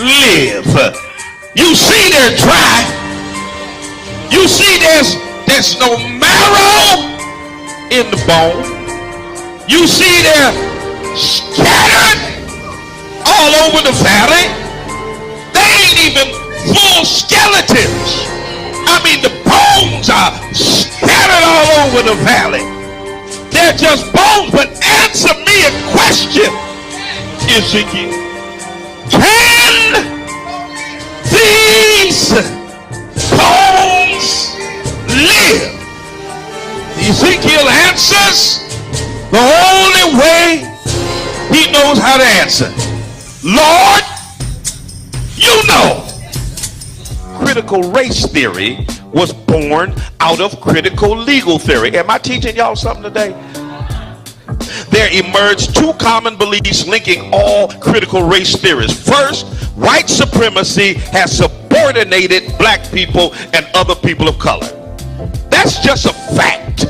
live. You see they're dry. You see there's no marrow in the bone. You see they're scattered all over the valley. They ain't even full skeletons. I mean, the bones are scattered all over the valley. They're just bones. But answer me a question, Ezekiel. Can these bones live? Ezekiel answers the only way he knows how to answer. Lord, you know. Critical race theory was born out of critical legal theory. Am I teaching y'all something today? There emerged two common beliefs linking all critical race theories. First, white supremacy has subordinated black people and other people of color. That's just a fact.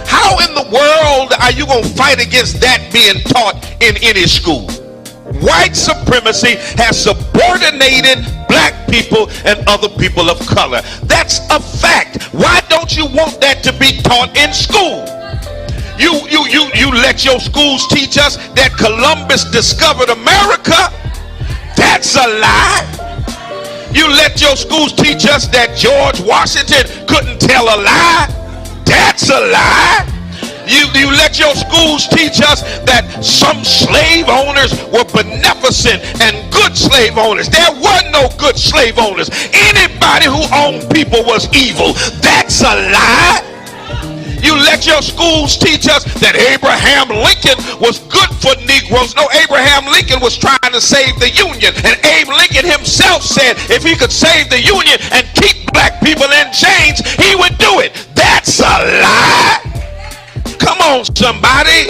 How in the world are you going to fight against that being taught in any school? White supremacy has subordinated black people and other people of color. That's a fact. Why don't you want that to be taught in school? You let your schools teach us that Columbus discovered America. That's a lie. You let your schools teach us that George Washington couldn't tell a lie. That's a lie. You let your schools teach us that some slave owners were beneficent and good slave owners. There were no good slave owners. Anybody who owned people was evil. That's a lie. You let your schools teach us that Abraham Lincoln was good for Negroes. No, Abraham Lincoln was trying to save the Union. And Abe Lincoln himself said if he could save the Union and keep black people in chains, he would do it. That's a lie. Come on, somebody.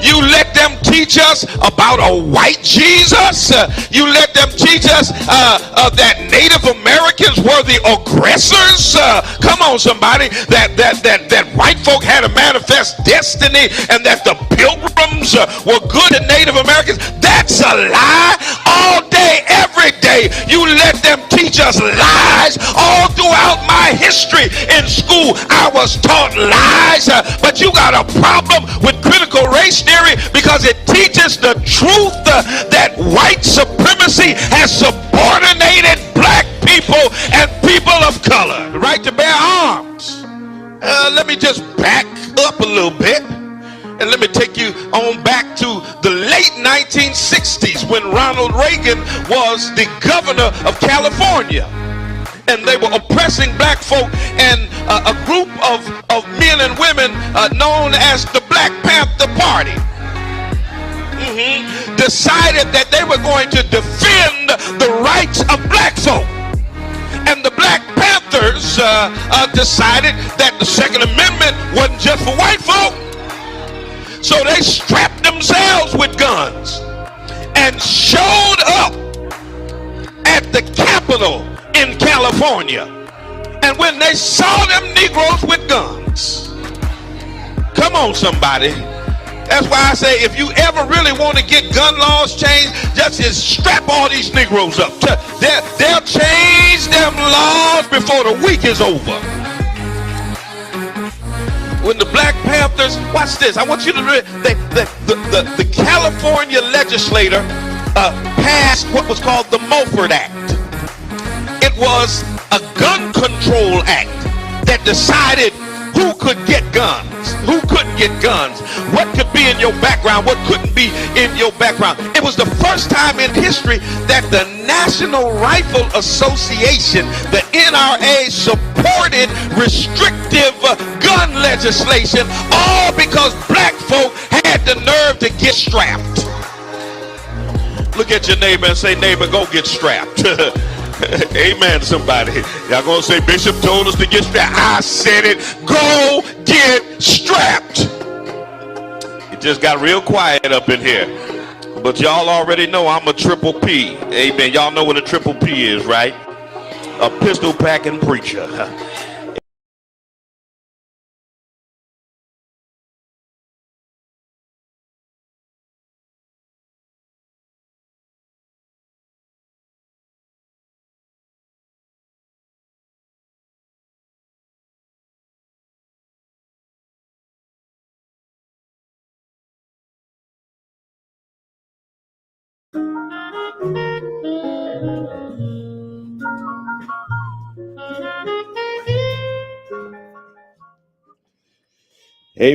You let them teach us about a white Jesus. You let them teach us that Native Americans were the aggressors. Come on, somebody. That white folk had a manifest destiny and that the pilgrims were good to Native Americans. That's a lie. All day, every day, you let them teach us lies. All throughout my history in school, I was taught lies. But you got a problem with critical race theory because it teaches the truth that white supremacy has subordinated black people and people of color. The right to bear arms. Let me just back up a little bit and let me take you on back to the late 1960s when Ronald Reagan was the governor of California. And they were oppressing black folk, and a group of men and women known as the Black Panther Party decided that they were going to defend the rights of black folk. And the Black Panthers decided that the Second Amendment wasn't just for white folk. So they strapped themselves with guns and showed up at the Capitol in California. And when they saw them Negroes with guns, come on, somebody. That's why I say if you ever really want to get gun laws changed, just strap all these Negroes up. They'll change them laws before the week is over. When the Black Panthers, watch this, I want you to read, the California legislator passed what was called the Mulford Act. It was a gun control act that decided who could get guns, who couldn't get guns, what could be in your background, what couldn't be in your background. It was the first time in history that the National Rifle Association, the NRA, supported restrictive gun legislation, all because black folk had the nerve to get strapped. Look at your neighbor and say, neighbor, go get strapped. Amen, somebody. Y'all gonna say Bishop told us to get strapped. I said it. Go get strapped. It just got real quiet up in here. But y'all already know I'm a triple P. Amen. Y'all know what a triple P is, right? A pistol packing preacher. Hey,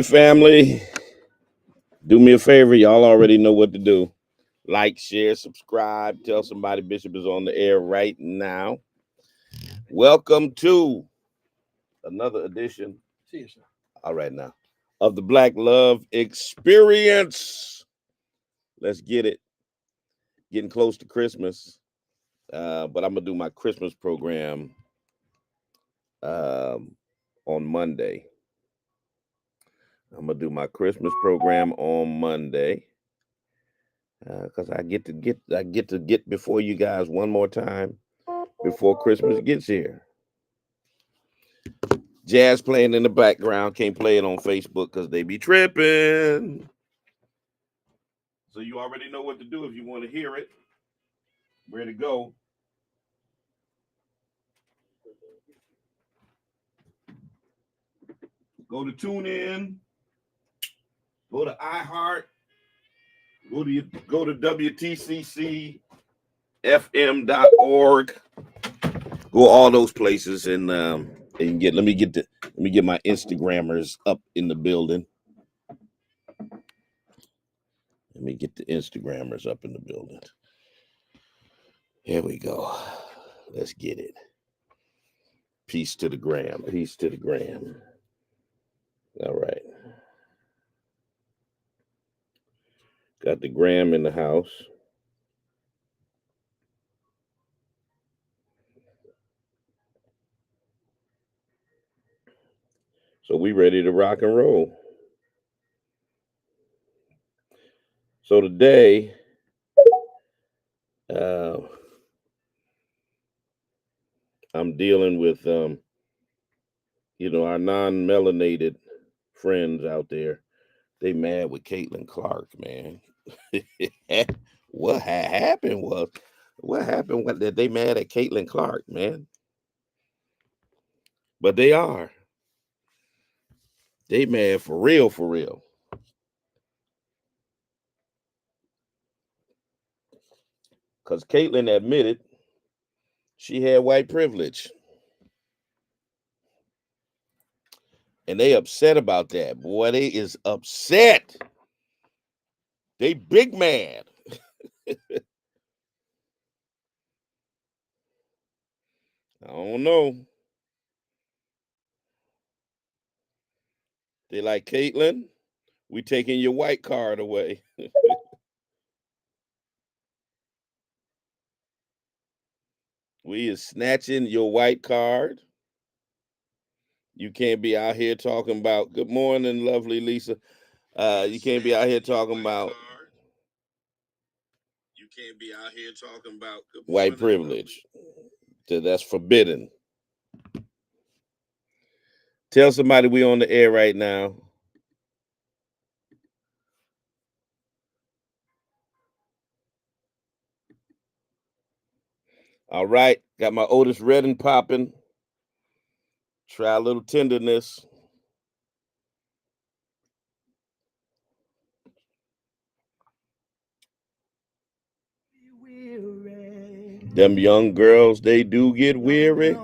family, do me a favor. Y'all already know what to do. Like, share, subscribe. Tell somebody Bishop is on the air right now. Welcome to another edition. See you, sir. All right, now, of the Black Love Experience. Let's get it. Getting close to Christmas. But I'm going to do my Christmas program on Monday. I'm going to do my Christmas program on Monday. Because I get to get before you guys one more time before Christmas gets here. Jazz playing in the background, can't play it on Facebook because they be tripping. So you already know what to do if you want to hear it. Where to go? Go to TuneIn. Go to iHeart. Go to WTCCFM.org. Go all those places and let me get my Instagrammers up in the building. Let me get the Instagrammers up in the building. Here we go. Let's get it. Peace to the gram. Peace to the gram. All right. Got the gram in the house. So we ready to rock and roll. So today, I'm dealing with, our non-melanated friends out there. They mad with Caitlyn Clark, man. What happened was that they mad at Caitlyn Clark, man. But they are. They mad for real, for real. Because Caitlyn admitted she had white privilege. And they upset about that. Boy, they is upset. They big mad. I don't know. They like, Caitlyn, we taking your white card away. We is snatching your white card. You can't be out here talking about, good morning, lovely Lisa. You can't be out here talking about white privilege. That's forbidden. Tell somebody we on the air right now. All right, got my Otis Redding popping. Try a little tenderness. Them young girls, they do get weary.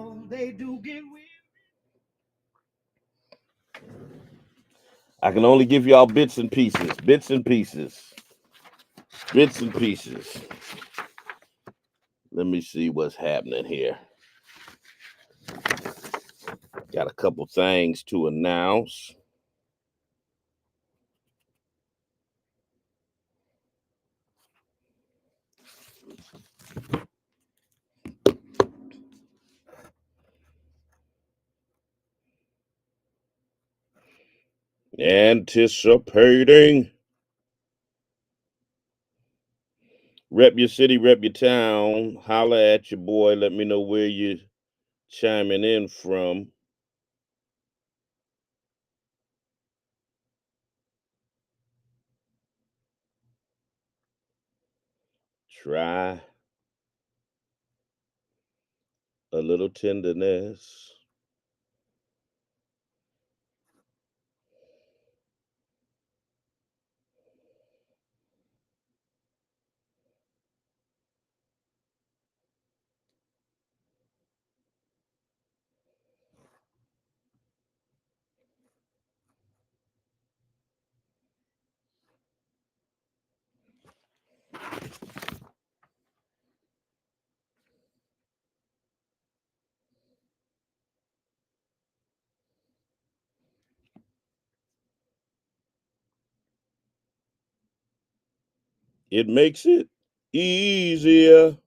I can only give y'all bits and pieces. Let me see what's happening here. Got a couple things to announce. Anticipating. Rep your city, rep your town. Holla at your boy. Let me know where you chiming in from. Try a little tenderness. It makes it easier.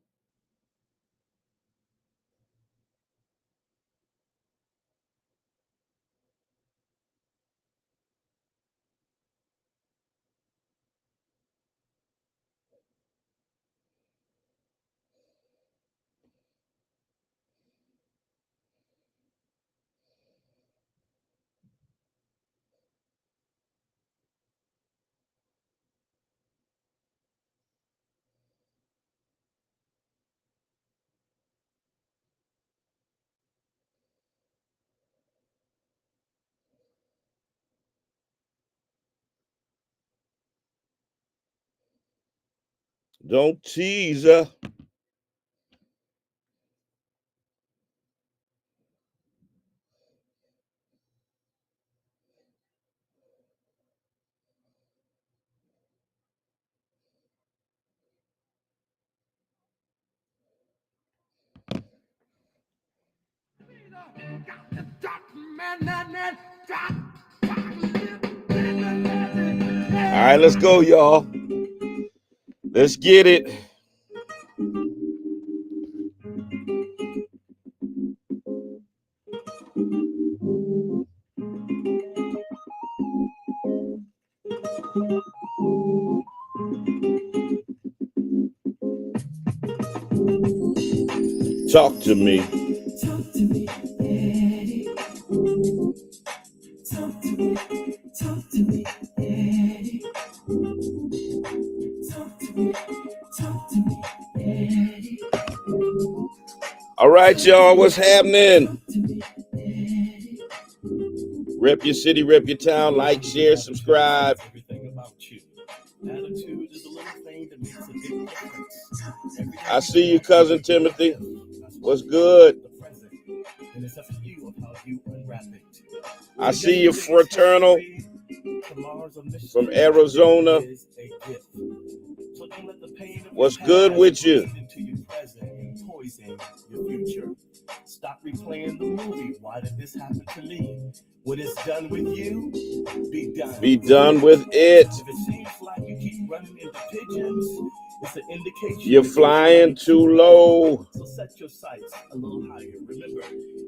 Don't tease her. All right, let's go, y'all. Let's get it. Talk to me. Talk to me, Daddy. Talk to me, talk to me, Daddy. Talk to me, talk to me, Daddy. All right, y'all, what's happening? Talk to me, Daddy. Rep your city, rep your town, like, share, subscribe. Everything about you. Attitude is a little thing that makes a big difference. I see you, cousin Timothy. What's good? The present, and it's up to you of how you unwrap it. I see you, Fraternal from Arizona. Is a gift. So don't let the pain of What's your good past with you? bleed into your present and poison your future. Stop replaying the movie. Why did this happen to me? When it's done with you, be done. Be done with it. If it seems like you keep running into pigeons, it's an indication You're flying too low. So set your sights a little higher. Remember,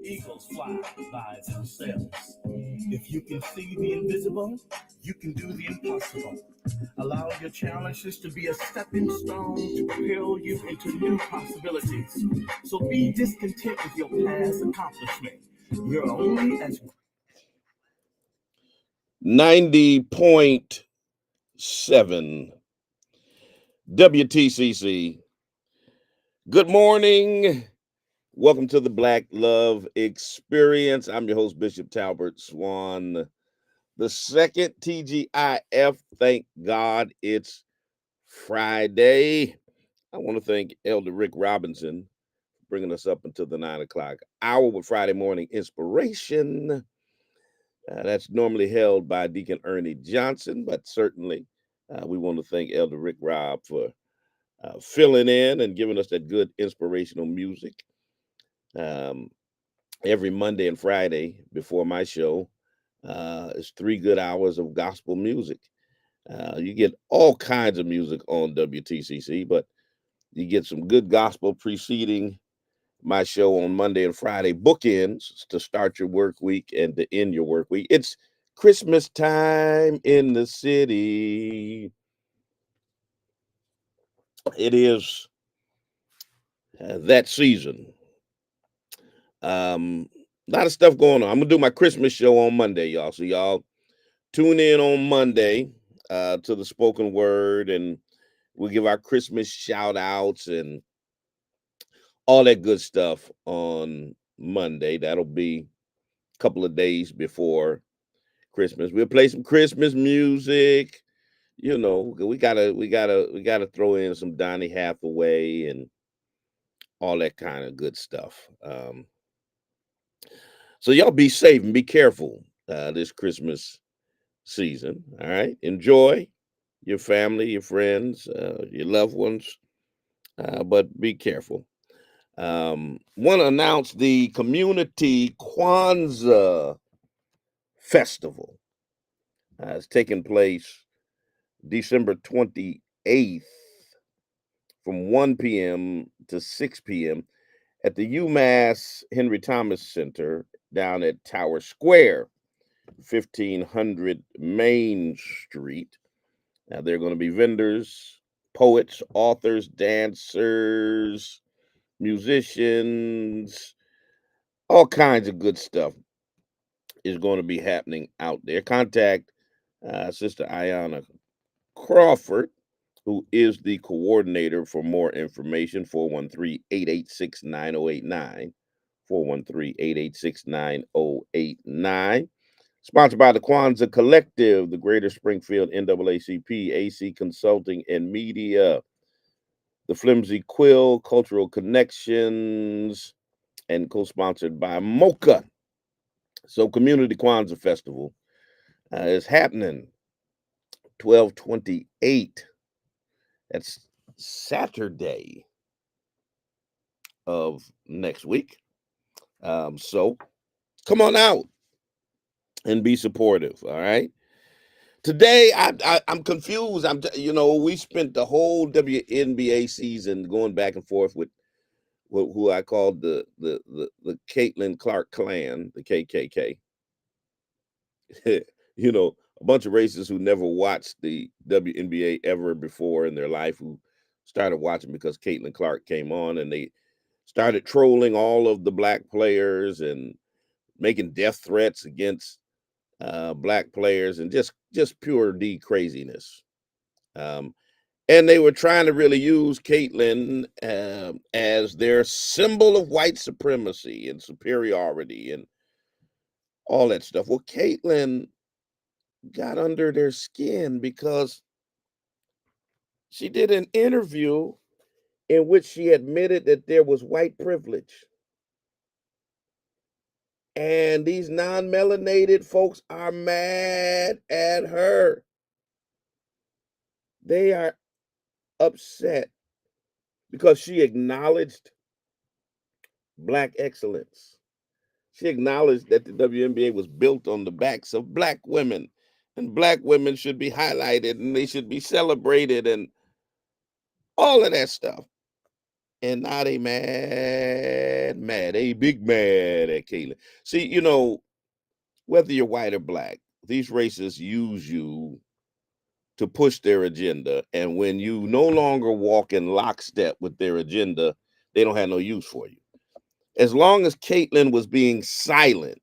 eagles fly by themselves. If you can see the invisible, you can do the impossible. Allow your challenges to be a stepping stone to propel you into new possibilities. So be discontent with your past accomplishment. You're only as 90.7 WTCC. Good morning. Welcome to the Black Love Experience. I'm your host, Bishop Talbert Swan. The second TGIF. Thank God it's Friday. I want to thank Elder Rick Robinson for bringing us up until the 9 o'clock hour with Friday morning inspiration. That's normally held by Deacon Ernie Johnson, but certainly we want to thank Elder Rick Rob for filling in and giving us that good inspirational music every Monday and Friday before my show. It's 3 good hours of gospel music. You get all kinds of music on WTCC, but you get some good gospel preceding my show on Monday and Friday, bookends to start your work week and to end your work week. It's Christmas time in the city. It is that season. A lot of stuff going on. I'm gonna do my Christmas show on Monday, y'all. So y'all tune in on Monday to the spoken word, and we'll give our Christmas shout outs and all that good stuff on Monday. That'll be a couple of days before Christmas. We'll play some Christmas music. You know, we gotta throw in some Donny Hathaway and all that kind of good stuff. So y'all be safe and be careful this Christmas season. All right, enjoy your family, your friends, your loved ones, but be careful. Want to announce the Community Kwanzaa Festival. It's taking place December 28th from 1 p.m. to 6 p.m. at the UMass Henry Thomas Center down at Tower Square, 1500 Main Street. Now, there are going to be vendors, poets, authors, dancers, musicians, all kinds of good stuff is going to be happening out there. Contact Sister Ayana Crawford, who is the coordinator, for more information. 413-886-9089. 413-886-9089. Sponsored by the Kwanzaa Collective, the Greater Springfield NAACP, AC Consulting and Media, the Flimsy Quill, Cultural Connections, and co-sponsored by Mocha. So Community Kwanzaa Festival is happening 12/28. That's Saturday of next week. So come on out and be supportive. All right. Today, I'm confused. We spent the whole WNBA season going back and forth with who I called the Caitlyn Clark clan, the KKK. A bunch of racists who never watched the WNBA ever before in their life, who started watching because Caitlyn Clark came on, and they started trolling all of the black players and making death threats against black players, and just pure D craziness. And they were trying to really use Caitlyn as their symbol of white supremacy and superiority and all that stuff. Well, Caitlyn got under their skin because she did an interview in which she admitted that there was white privilege. And these non-melanated folks are mad at her. They are upset because she acknowledged black excellence. She acknowledged that the WNBA was built on the backs of black women, and black women should be highlighted and they should be celebrated and all of that stuff. And now they mad, they big mad at Caitlyn. See, whether you're white or black, these racists use you to push their agenda. And when you no longer walk in lockstep with their agenda, they don't have no use for you. As long as Caitlyn was being silent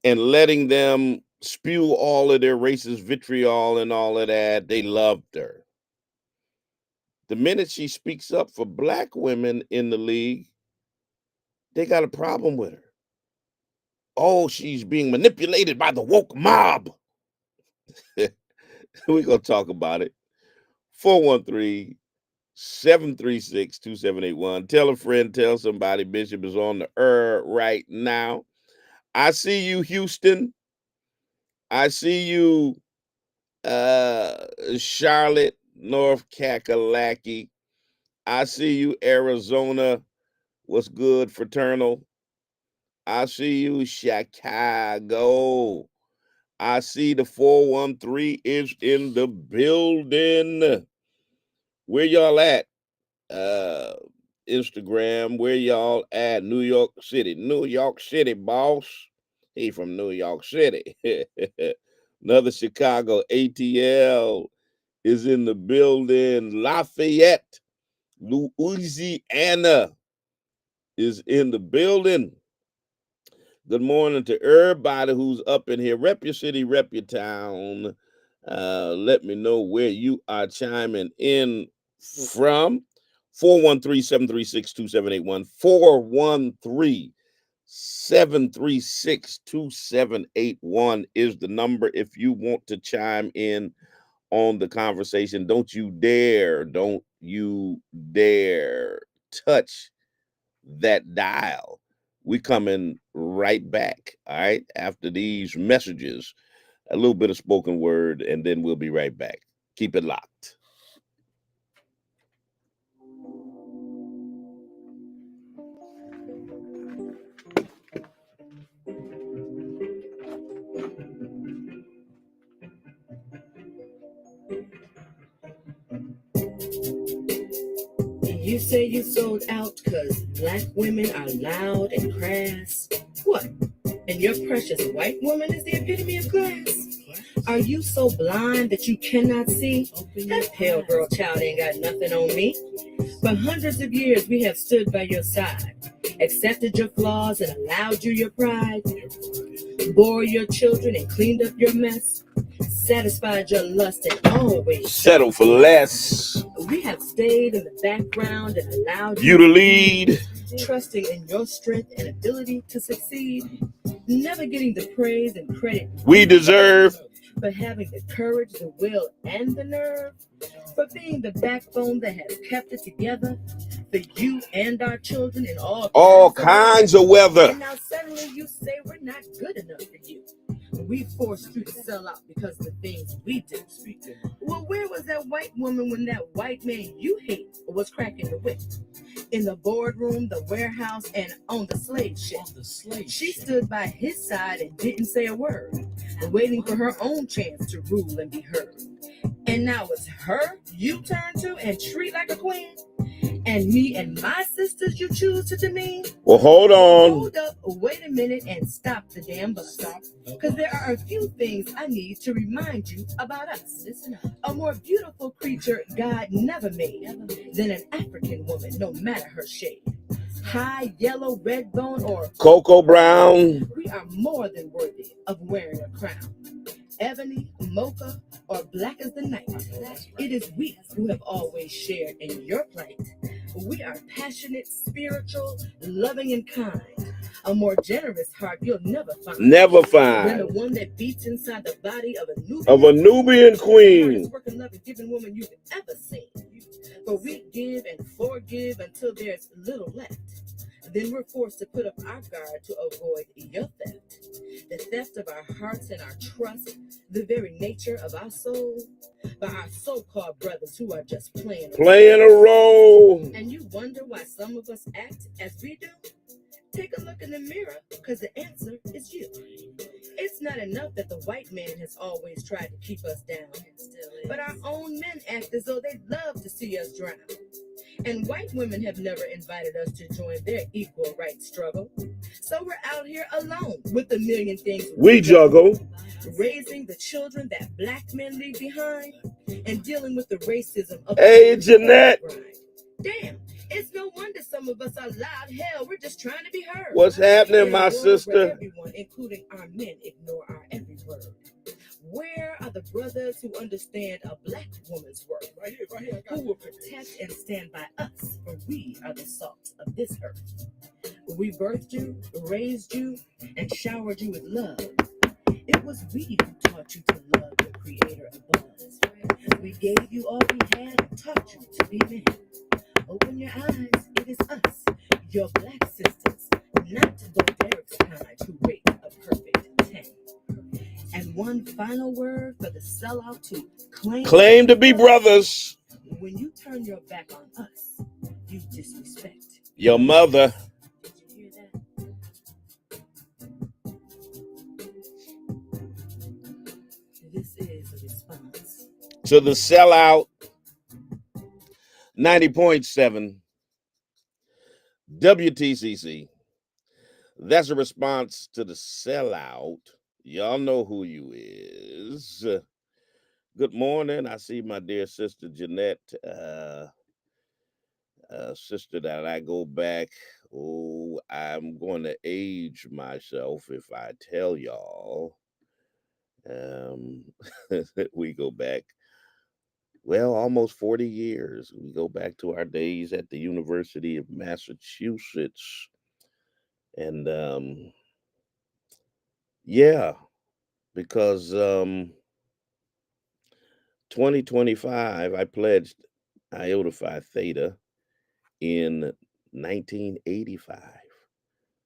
and letting them spew all of their racist vitriol and all of that, they loved her. The minute she speaks up for black women in the league, they got a problem with her. Oh, she's being manipulated by the woke mob. We're going to talk about it. 413-736-2781. Tell a friend, tell somebody. Bishop is on the air right now. I see you, Houston. I see you, Charlotte, North Kakalaki. I see you, Arizona. What's good, fraternal? I see you, Chicago. I see the 413 is in the building. Where y'all at? Instagram. Where y'all at? New York City. New York City, boss. He from New York City. Another Chicago. ATL is in the building. Lafayette, Louisiana is in the building. Good morning to everybody who's up in here. Rep your city, rep your town. Let me know where you are chiming in from. 413-736-2781. 413-736-2781 is the number if you want to chime in on the conversation. Don't you dare touch that dial. We coming right back, all right, after these messages, a little bit of spoken word, and then we'll be right back. Keep it locked. say you sold out because black women are loud and crass. What? And your precious white woman is the epitome of class? Are you so blind that you cannot see? That pale girl child ain't got nothing on me. For hundreds of years we have stood by your side, accepted your flaws and allowed you your pride, bore your children and cleaned up your mess, satisfied your lust and always Settle for less. We have stayed in the background and allowed You to lead. trusting in your strength and ability to succeed, never getting the praise and credit We deserve. but having the courage, the will, and the nerve, for being the backbone that has kept it together for you and our children in All kinds of weather. And now suddenly you say we're not good enough for you. We forced you to sell out because of the things we did. Well, where was that white woman when that white man you hate was cracking the whip? In the boardroom, the warehouse, and on the slave ship. She stood by his side and didn't say a word, waiting for her own chance to rule and be heard. And now it's her you turn to and treat like a queen? And me and my sisters you choose to demean? Well, hold on. Hold up, wait a minute, and stop the damn bus. Because there are a few things I need to remind you about us. Listen up. A more beautiful creature God never made than an African woman, no matter her shade. High, yellow, red bone, or Cocoa Brown. we are more than worthy of wearing a crown. Ebony, mocha, or black as the night. It is we who have always shared in your plight. We are passionate, spiritual, loving, and kind. A more generous heart you'll never find. Never Than find. the one that beats inside the body of a Nubian, Of a Nubian queen. hardest working, loving, giving woman you've ever seen. For we give and forgive until there's little left. Then we're forced to put up our guard to avoid your theft. The theft of our hearts and our trust, the very nature of our soul, by our so-called brothers who are just playing Playing a role. And you wonder why some of us act as we do? Take a look in the mirror, because the answer is you. It's not enough that the white man has always tried to keep us down, but our own men act as though they'd love to see us drown. And white women have never invited us to join their equal rights struggle. So we're out here alone with a million things We juggle. raising the children that black men leave behind and dealing with the racism of Hey, Jeanette. Damn, it's no wonder some of us are loud. Hell, we're just trying to be heard. What's happening, In a my world where sister? everyone, including our men, ignore our every word. Where are the brothers who understand a black woman's worth? Right here, who will protect and stand by us, for we are the salt of this earth. We birthed you, raised you, and showered you with love. It was we who taught you to love the creator above us. We gave you all we had and taught you to be men. Open your eyes, it is us, your black sisters, not the Derek's kind who rate a perfect 10. And one final word for the sellout to Claim to be brothers. When you turn your back on us, you disrespect Your mother. Did you hear that? This is a response. To the sellout. 90.7 WTCC. That's a response to the sellout. Y'all know who you is. Good morning. I see my dear sister Jeanette, sister that I go back. Oh, I'm going to age myself if I tell y'all. We go back, well, almost 40 years. We go back to our days at the University of Massachusetts. And yeah, because 2025, I pledged Iota Phi Theta in 1985.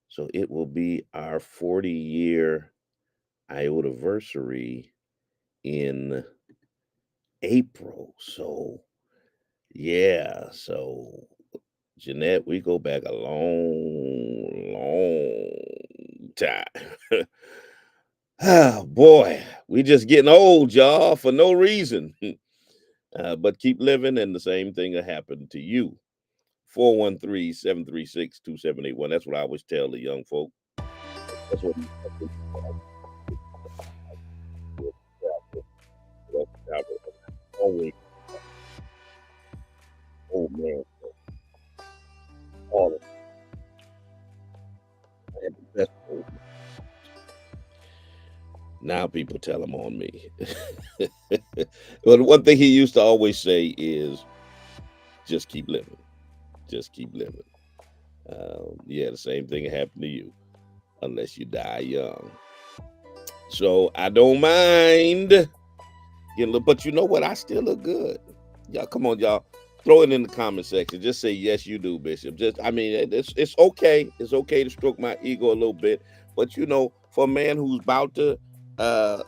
So it will be our 40-year Iotaversary in April. So yeah, so Jeanette, we go back a long time. Oh boy, we just getting old, y'all, for no reason. But keep living and the same thing will happen to you. 413-736-2781. That's what I always tell the young folk. That's what always. Oh man, all of I had the best old man. Now people tell him on me. But one thing he used to always say is, just keep living. Just keep living. Yeah, the same thing happened to you, unless you die young. So I don't mind getting a little, but you know what? I still look good. Y'all, come on, y'all. Throw it in the comment section. Just say, yes, you do, Bishop. I mean, it's okay. It's okay to stroke my ego a little bit. But you know, for a man who's about to,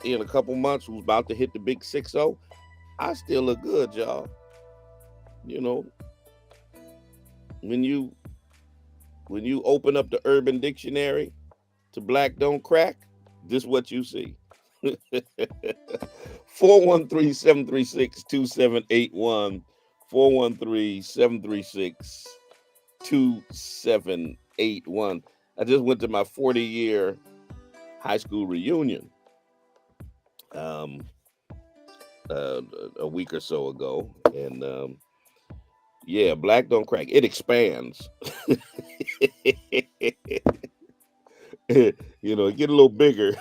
in a couple months, who's about to hit the big 6-0, I still look good, y'all. You know, when you open up the Urban Dictionary to Black Don't Crack, this is what you see. 413-736-2781. 413-736-2781. I just went to my 40-year high school reunion a week or so ago. And yeah, Black Don't Crack. It expands. You know, it get a little bigger,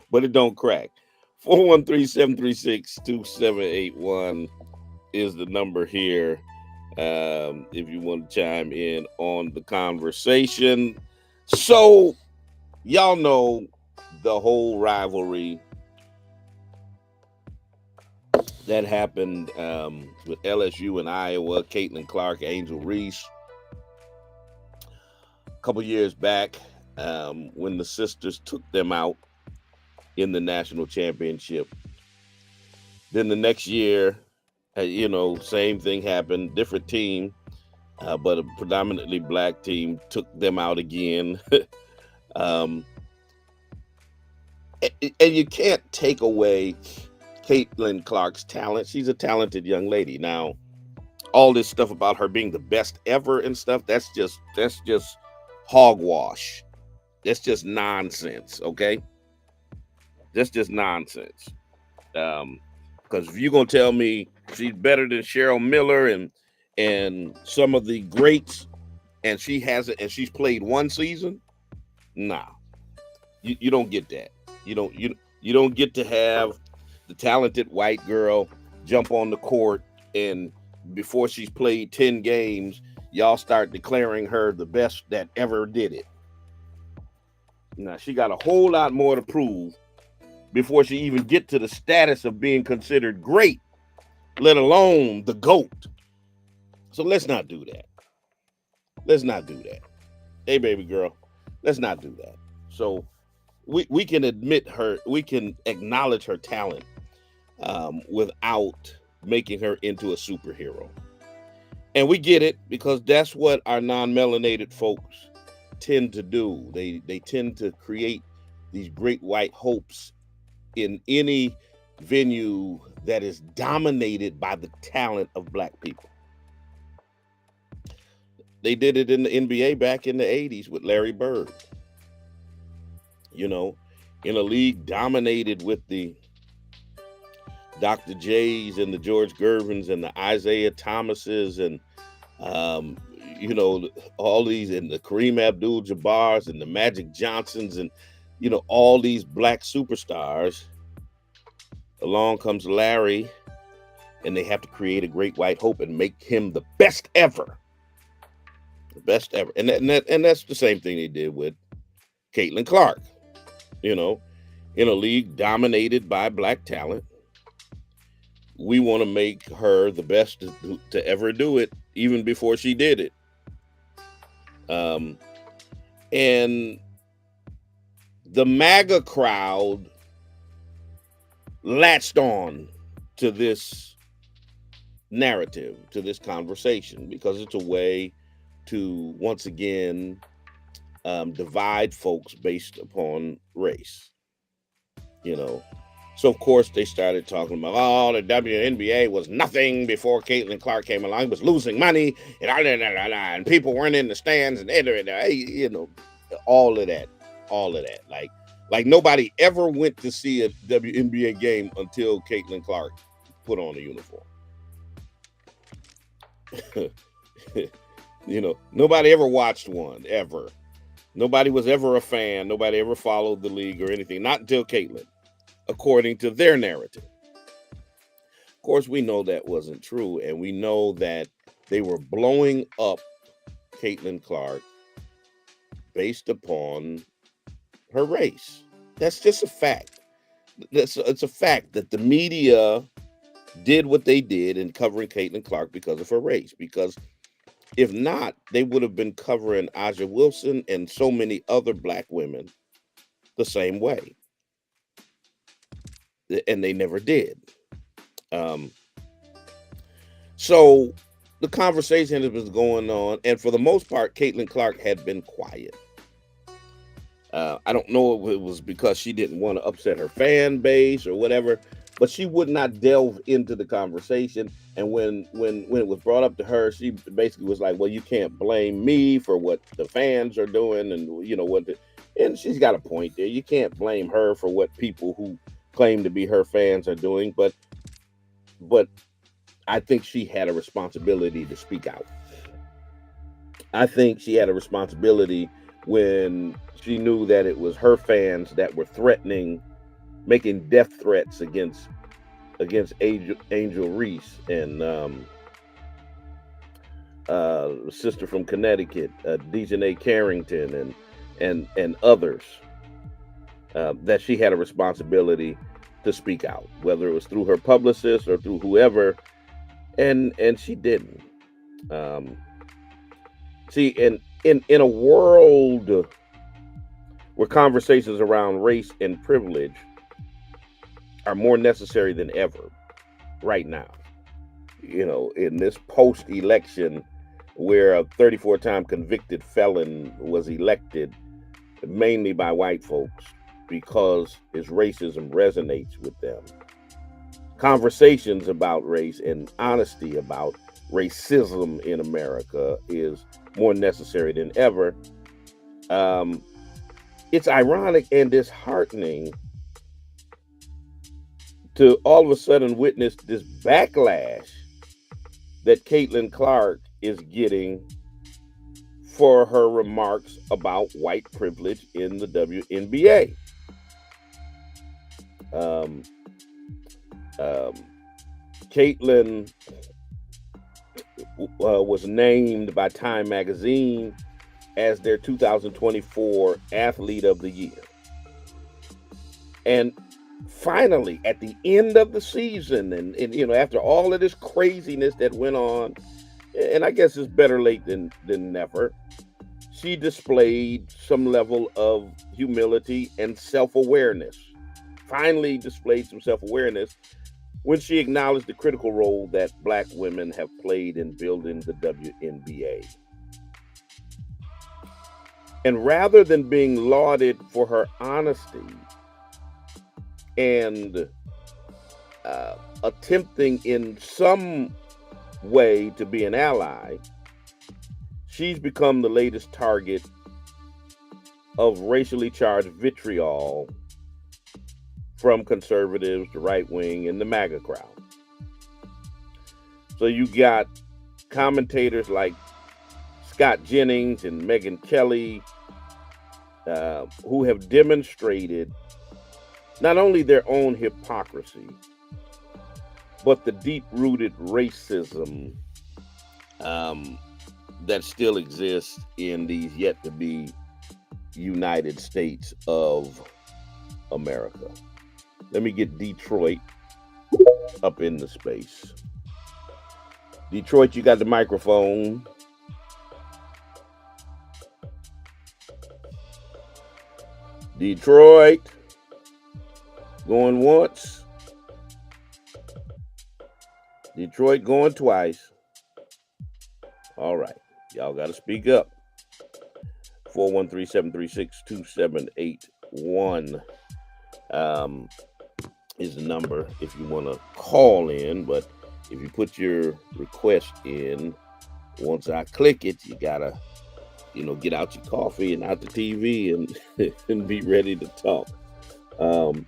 but it don't crack. 413-736-2781 is the number here. If you want to chime in on the conversation. So y'all know the whole rivalry that happened with LSU and Iowa, Caitlyn Clark, Angel Reese, a couple years back, when the sisters took them out in the national championship. Then the next year, you know, same thing happened, different team, but a predominantly Black team took them out again. And you can't take away Caitlyn Clark's talent. She's a talented young lady. Now, all this stuff about her being the best ever and stuff, that's just hogwash. That's just nonsense, okay? That's just nonsense. Because if you're gonna tell me she's better than Cheryl Miller and some of the greats, and she hasn't, and she's played one season, nah, you don't get that. You don't get to have the talented white girl jump on the court, and before she's played 10 games, y'all start declaring her the best that ever did it. Now, she got a whole lot more to prove before she even get to the status of being considered great, let alone the GOAT. So let's not do that. Let's not do that. Hey, baby girl, let's not do that. So we can admit her, we can acknowledge her talent without making her into a superhero. And we get it, because that's what our non-melanated folks tend to do. They tend to create these great white hopes in any venue that is dominated by the talent of Black people. They did it in the NBA back in the 80s with Larry Bird. You know, in a league dominated with the Dr. J's and the George Gervins and the Isaiah Thomases and you know, all these, and the Kareem Abdul-Jabbars and the Magic Johnsons, and you know, all these Black superstars. Along comes Larry, and they have to create a great white hope and make him the best ever. The best ever. And that's the same thing they did with Caitlyn Clark. You know, in a league dominated by Black talent, we want to make her the best to ever do it, even before she did it. And the MAGA crowd latched on to this narrative, to this conversation, because it's a way to once again divide folks based upon race. You know, So of course they started talking about, oh, the WNBA was nothing before Caitlyn Clark came along. It was losing money, and people weren't in the stands, and you know, all of that. Like nobody ever went to see a WNBA game until Caitlyn Clark put on a uniform. You know, nobody ever watched one ever. Nobody was ever a fan. Nobody ever followed the league or anything. Not until Caitlyn, according to their narrative. Of course, we know that wasn't true, and we know that they were blowing up Caitlyn Clark based upon her race. That's just a fact. It's a fact that the media did what they did in covering Caitlyn Clark because of her race. Because if not, they would have been covering Aja Wilson and so many other black women the same way. And they never did. So the conversation has been going on, and for the most part, Caitlyn Clark had been quiet. I don't know if it was because she didn't want to upset her fan base or whatever, but she would not delve into the conversation. And when it was brought up to her, she basically was like, "Well, you can't blame me for what the fans are doing, and you know what." And she's got a point there. You can't blame her for what people who claim to be her fans are doing, but I think she had a responsibility to speak out. I think she had a responsibility when she knew that it was her fans that were threatening, making death threats against Angel Reese and sister from Connecticut, Dejanay Carrington, and others. That she had a responsibility to speak out, whether it was through her publicist or through whoever, and she didn't. See, in a world where conversations around race and privilege are more necessary than ever right now, you know, in this post-election where a 34-time convicted felon was elected mainly by white folks because his racism resonates with them. Conversations about race and honesty about racism in America is more necessary than ever. It's ironic and disheartening to all of a sudden witness this backlash that Caitlyn Clark is getting for her remarks about white privilege in the WNBA. Caitlyn was named by Time Magazine as their 2024 Athlete of the Year. And finally, at the end of the season, and you know, after all of this craziness that went on, and I guess it's better late than never, she displayed some level of humility and self-awareness. Finally displayed some self-awareness when she acknowledged the critical role that Black women have played in building the WNBA. And rather than being lauded for her honesty and attempting in some way to be an ally, she's become the latest target of racially charged vitriol from conservatives, the right wing, and the MAGA crowd. So you got commentators like Scott Jennings and Megyn Kelly who have demonstrated not only their own hypocrisy, but the deep-rooted racism that still exists in these yet-to-be United States of America. Let me get Detroit up in the space. Detroit, you got the microphone. Detroit, going once. Detroit going twice. All right, y'all got to speak up. 413-736-2781. is the number if you want to call in. But if you put your request in, once I click it, you gotta, get out your coffee and out the TV and and be ready to talk. Um,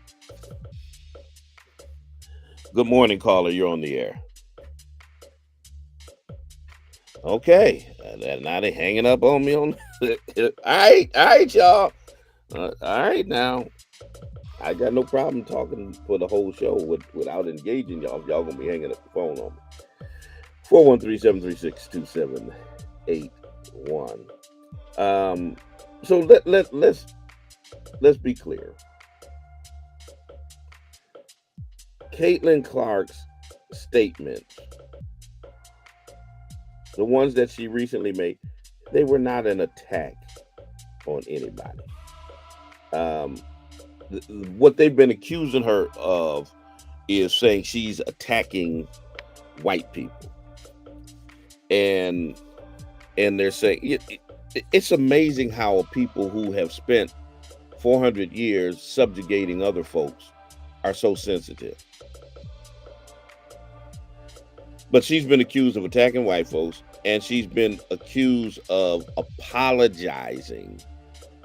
Good morning, caller. You're on the air. Okay, now they hanging up on me on. All right, y'all. All right, now I got no problem talking for the whole show without engaging y'all. If y'all gonna be hanging up the phone on me. 413-736-2781. So let's be clear. Caitlyn Clark's statements, the ones that she recently made, they were not an attack on anybody. What they've been accusing her of is saying she's attacking white people, and they're saying it's amazing how people who have spent 400 years subjugating other folks are so sensitive. But she's been accused of attacking white folks, and she's been accused of apologizing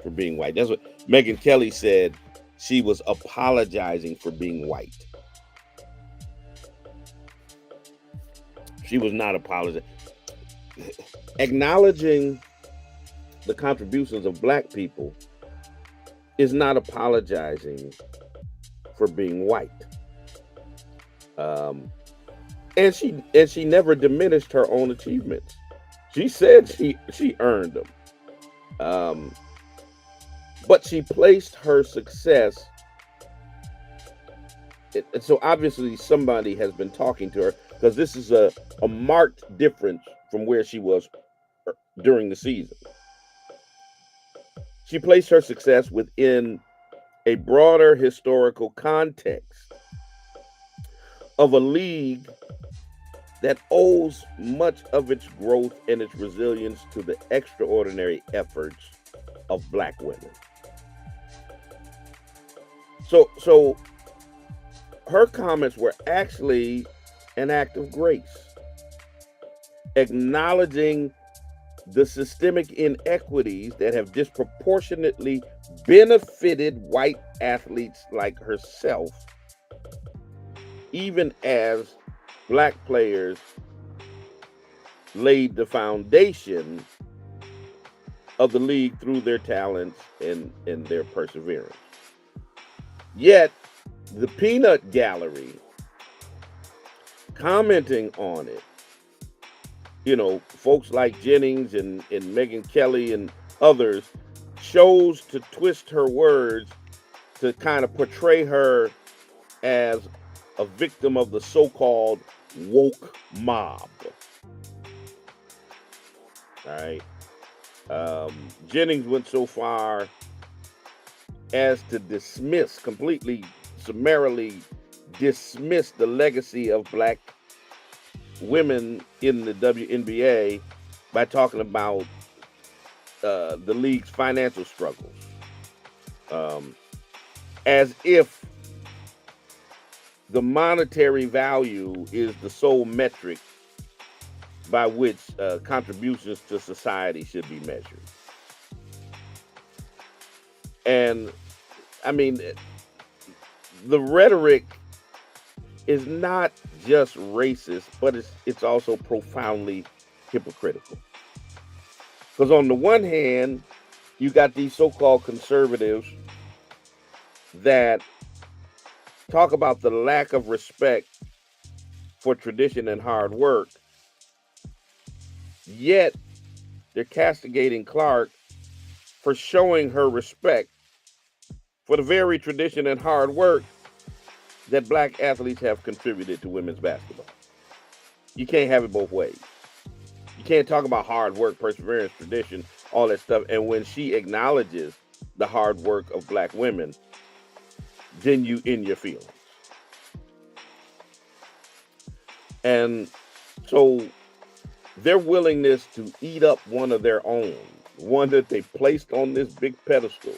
for being white. That's what Megyn Kelly said. She was apologizing for being white. She was not apologizing. Acknowledging the contributions of black people is not apologizing for being white. And she never diminished her own achievements. She said she earned them. But she placed her success. And so obviously somebody has been talking to her, because this is a marked difference from where she was during the season. She placed her success within a broader historical context of a league that owes much of its growth and its resilience to the extraordinary efforts of black women. So her comments were actually an act of grace, acknowledging the systemic inequities that have disproportionately benefited white athletes like herself, even as black players laid the foundation of the league through their talents and their perseverance. Yet, the peanut gallery, commenting on it, folks like Jennings and Megyn Kelly and others, chose to twist her words to kind of portray her as a victim of the so-called woke mob. All right. Jennings went so far as to completely summarily dismiss the legacy of black women in the WNBA by talking about the league's financial struggles, as if the monetary value is the sole metric by which contributions to society should be measured. And I mean, the rhetoric is not just racist, but it's also profoundly hypocritical. Because on the one hand, you got these so-called conservatives that talk about the lack of respect for tradition and hard work, yet they're castigating Clark for showing her respect for the very tradition and hard work that black athletes have contributed to women's basketball. You can't have it both ways. You can't talk about hard work, perseverance, tradition, all that stuff, and when she acknowledges the hard work of black women, then you in your feelings. And so their willingness to eat up one of their own, one that they placed on this big pedestal,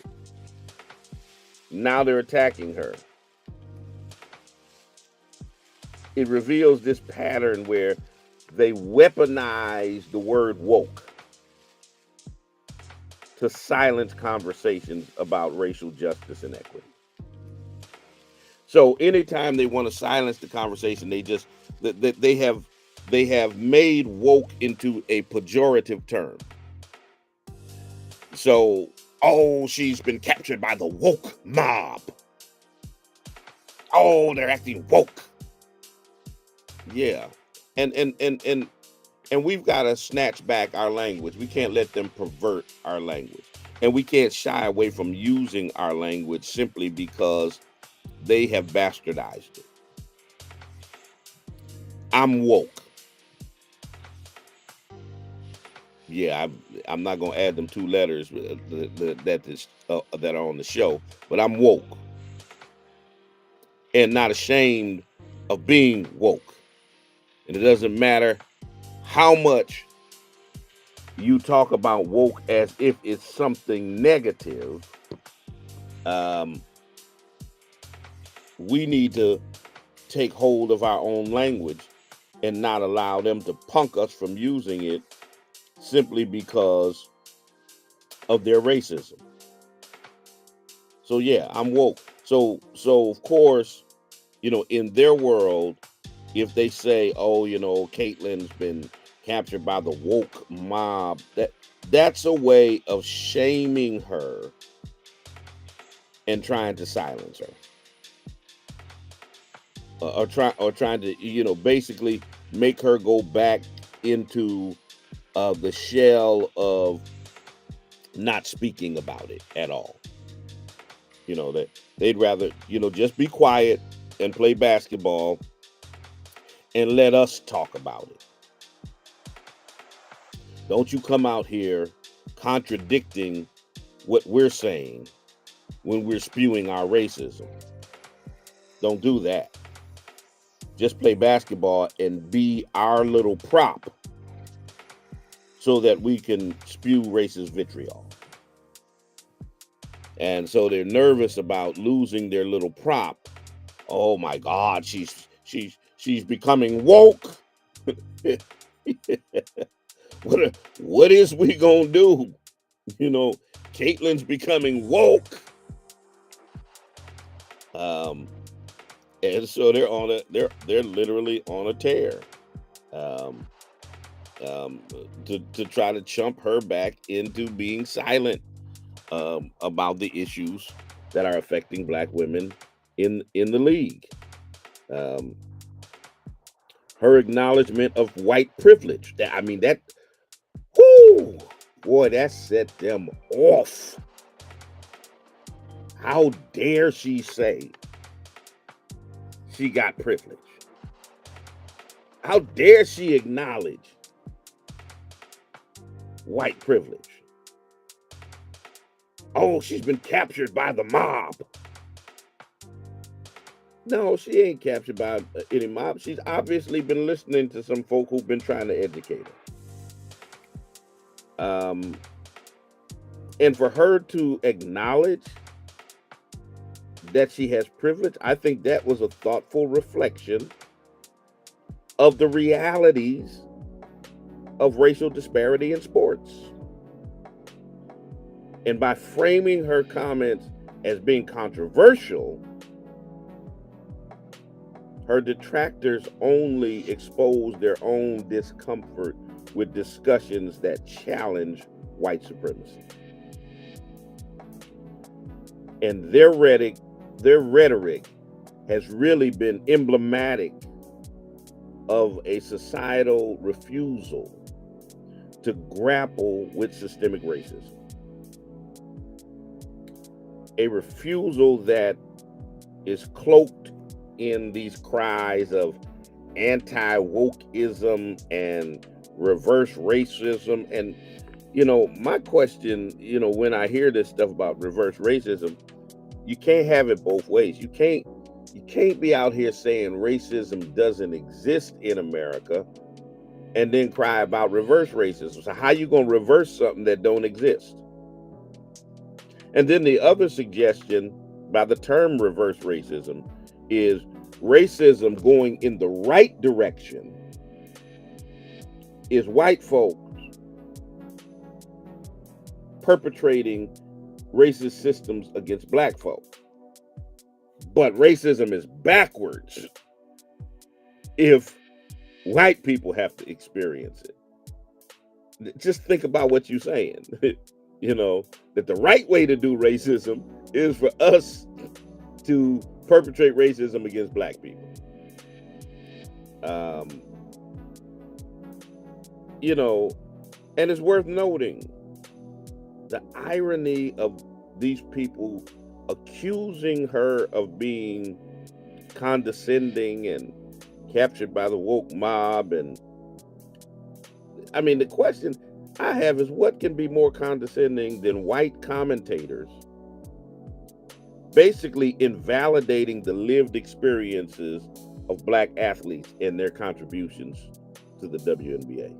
now they're attacking her. it reveals this pattern where they weaponize the word woke to silence conversations about racial justice and equity. So anytime they want to silence the conversation, they have made woke into a pejorative term. So, oh, she's been captured by the woke mob. Oh, they're acting woke. Yeah. And we've got to snatch back our language. We can't let them pervert our language. And we can't shy away from using our language simply because they have bastardized it. I'm woke. Yeah, I'm not going to add them 2 letters that are on the show, but I'm woke. And not ashamed of being woke. And it doesn't matter how much you talk about woke as if it's something negative. We need to take hold of our own language and not allow them to punk us from using it simply because of their racism. So yeah, I'm woke. So of course, in their world, if they say, oh, Caitlyn's been captured by the woke mob, that's a way of shaming her and trying to silence her. Or trying to, basically make her go back into the shell of not speaking about it at all. That they'd rather, just be quiet and play basketball and let us talk about it. Don't you come out here contradicting what we're saying when we're spewing our racism. Don't do that. Just play basketball and be our little prop so that we can spew racist vitriol. And so they're nervous about losing their little prop. Oh my God, she's becoming woke. What is we gonna do? Caitlyn's becoming woke. And so they're literally on a tear. To try to chump her back into being silent about the issues that are affecting Black women in the league. Her acknowledgement of white privilege. That set them off. How dare she say she got privilege? How dare she acknowledge white privilege? Oh, she's been captured by the mob. No, she ain't captured by any mob. She's obviously been listening to some folk who've been trying to educate her. And for her to acknowledge that she has privilege, I think that was a thoughtful reflection of the realities of racial disparity in sports. And by framing her comments as being controversial, her detractors only expose their own discomfort with discussions that challenge white supremacy. And their rhetoric has really been emblematic of a societal refusal to grapple with systemic racism. A refusal that is cloaked in these cries of anti-wokeism and reverse racism. And, my question, when I hear this stuff about reverse racism, you can't have it both ways. You can't be out here saying racism doesn't exist in America and then cry about reverse racism. So how you going to reverse something that don't exist? And then the other suggestion by the term reverse racism is racism going in the right direction is white folks perpetrating racist systems against black folk. But racism is backwards if white people have to experience it. Just think about what you're saying. You know, that the right way to do racism is for us to perpetrate racism against black people. You know, and it's worth noting the irony of these people accusing her of being condescending and captured by the woke mob. And I mean, the question I have is, what can be more condescending than white commentators basically invalidating the lived experiences of black athletes and their contributions to the WNBA?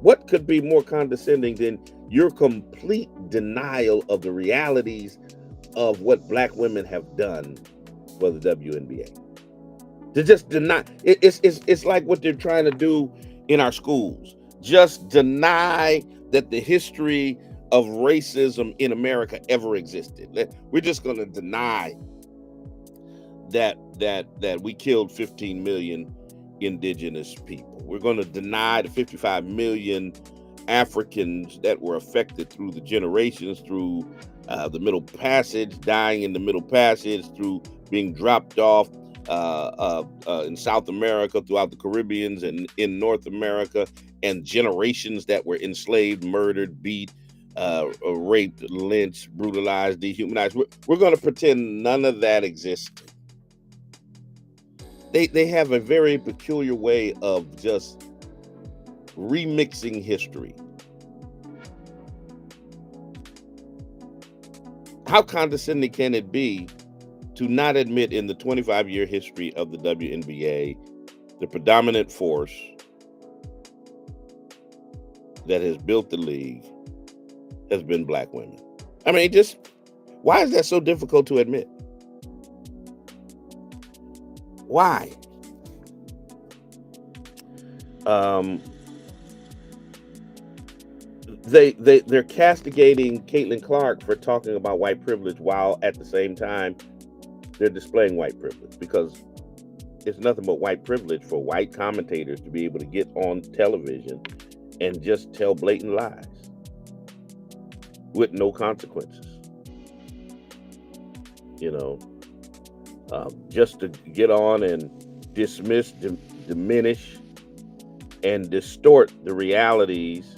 What could be more condescending than your complete denial of the realities of what black women have done for the WNBA? To just deny it's like what they're trying to do in our schools. Just deny that the history of racism in America ever existed. We're just going to deny that we killed 15 million indigenous people. We're going to deny the 55 million Africans that were affected through the generations, through the Middle Passage, dying in the Middle Passage, through being dropped off in South America, throughout the Caribbeans, and in North America, and generations that were enslaved, murdered, beat, raped, lynched, brutalized, dehumanized. We're going to pretend none of that existed. They have a very peculiar way of just remixing history. How condescending can it be to not admit in the 25-year history of the WNBA, the predominant force that has built the league has been black women? I mean, just why is that so difficult to admit? Why? They're castigating Caitlyn Clark for talking about white privilege while at the same time they're displaying white privilege, because it's nothing but white privilege for white commentators to be able to get on television and just tell blatant lies with no consequences. You know, just to get on and dismiss, diminish, and distort the realities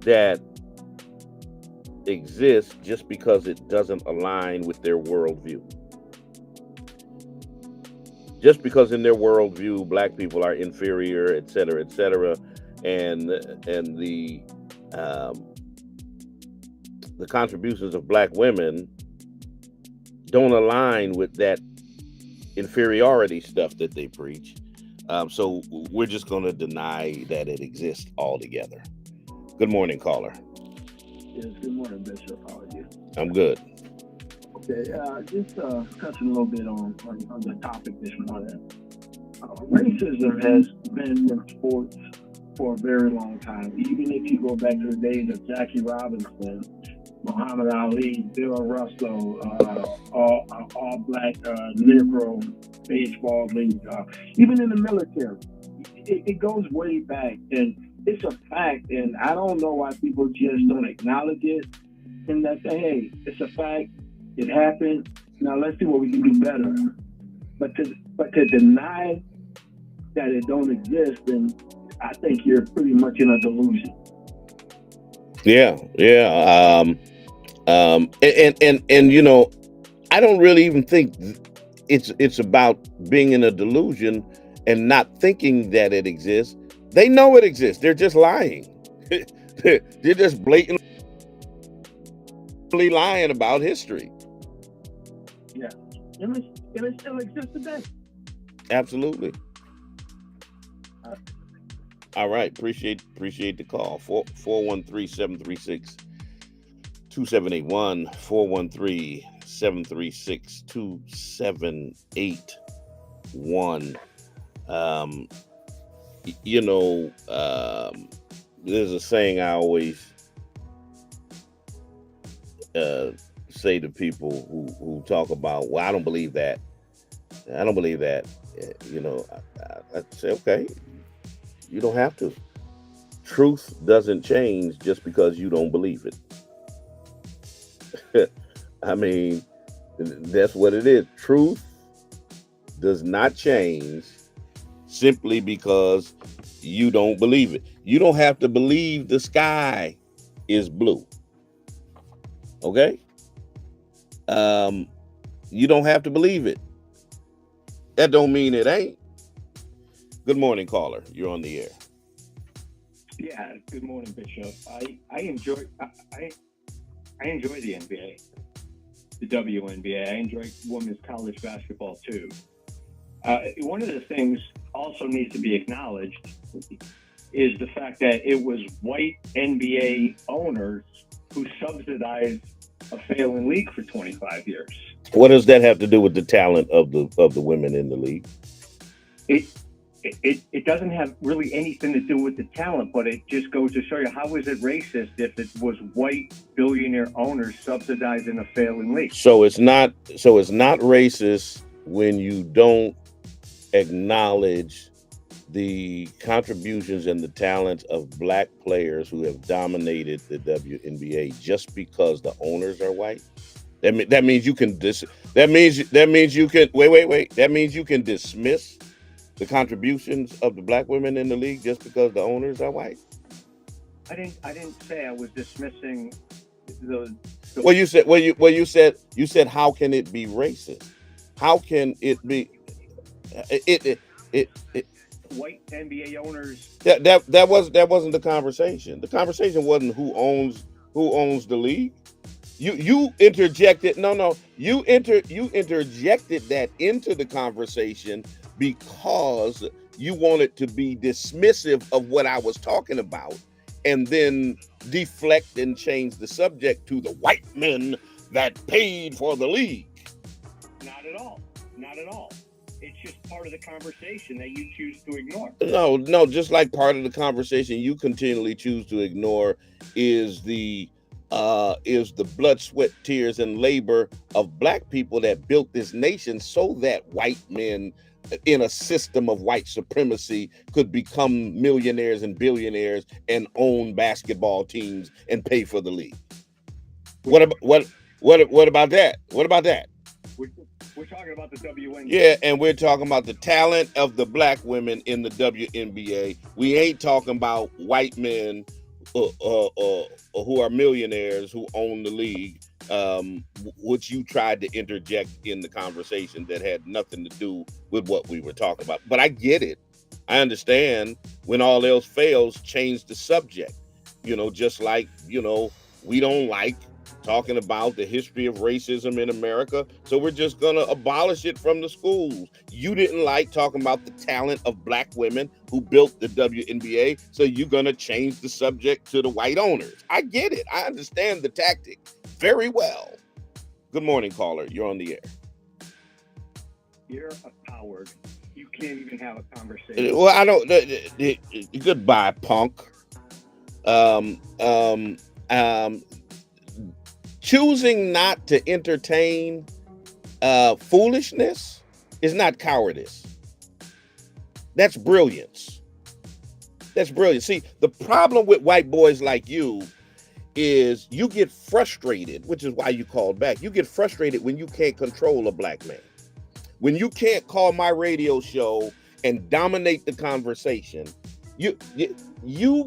that exist just because it doesn't align with their worldview. Just because in their worldview, black people are inferior, et cetera, and the contributions of black women don't align with that inferiority stuff that they preach. So we're just going to deny that it exists altogether. Good morning, caller. Yes, good morning, Bishop. How are you? I'm good. Okay, just touching a little bit on the topic this morning. Racism has been in sports for a very long time. Even if you go back to the days of Jackie Robinson, Muhammad Ali, Bill Russell, all black Negro baseball league, even in the military, it goes way back, and it's a fact. And I don't know why people just don't acknowledge it, and that say, hey, it's a fact, it happened. Now let's see what we can do better. But to deny that it don't exist, then I think you're pretty much in a delusion. Yeah. And you know, I don't really even think it's about being in a delusion and not thinking that it exists. They know it exists. They're just lying. They're just blatantly lying about history. Yeah, and it still exists today. Absolutely. All right. Appreciate the call. 413-736-2781, 736-2781. You know, there's a saying I always say to people who talk about, well, I don't believe that. I don't believe that. You know, I say, okay, you don't have to. Truth doesn't change just because you don't believe it. I mean, that's what it is. Truth does not change simply because you don't believe it. You don't have to believe the sky is blue. Okay? You don't have to believe it. That don't mean it ain't. Good morning, caller. You're on the air. Yeah, good morning, Bishop. I enjoy the NBA, the WNBA. I enjoy women's college basketball too. One of the things also needs to be acknowledged is the fact that it was white NBA owners who subsidized a failing league for 25 years. What does that have to do with the talent of the women in the league? It doesn't have really anything to do with the talent, but it just goes to show you how is it racist if it was white billionaire owners subsidizing a failing league. So it's not racist when you don't acknowledge the contributions and the talents of black players who have dominated the WNBA just because the owners are white. That means you can That means you can wait. That means you can dismiss the contributions of the black women in the league just because the owners are white. I didn't say I was dismissing the Well, you said how can it be racist? How can it be? It white NBA owners. That wasn't the conversation. The conversation wasn't who owns the league. You interjected. You interjected that into the conversation because you wanted to be dismissive of what I was talking about, and then deflect and change the subject to the white men that paid for the league. Not at all. It's just part of the conversation that you choose to ignore. No, just like part of the conversation you continually choose to ignore is the blood, sweat, tears, and labor of black people that built this nation so that white men in a system of white supremacy could become millionaires and billionaires and own basketball teams and pay for the league. What about that? We're talking about the WNBA. Yeah, and we're talking about the talent of the black women in the WNBA. We ain't talking about white men who are millionaires who own the league, which you tried to interject in the conversation that had nothing to do with what we were talking about. But I get it. I understand when all else fails, change the subject. Just like, we don't like talking about the history of racism in America, so we're just gonna abolish it from the schools. You didn't like talking about the talent of black women who built the WNBA, so you're gonna change the subject to the white owners. I get it. I understand the tactic very well. Good morning, caller. You're on the air. You're a coward. You can't even have a conversation. Well, I don't. Goodbye, punk. Choosing not to entertain foolishness is not cowardice. That's brilliance. See, the problem with white boys like you is you get frustrated, which is why you called back. You get frustrated when you can't control a black man. When you can't call my radio show and dominate the conversation, you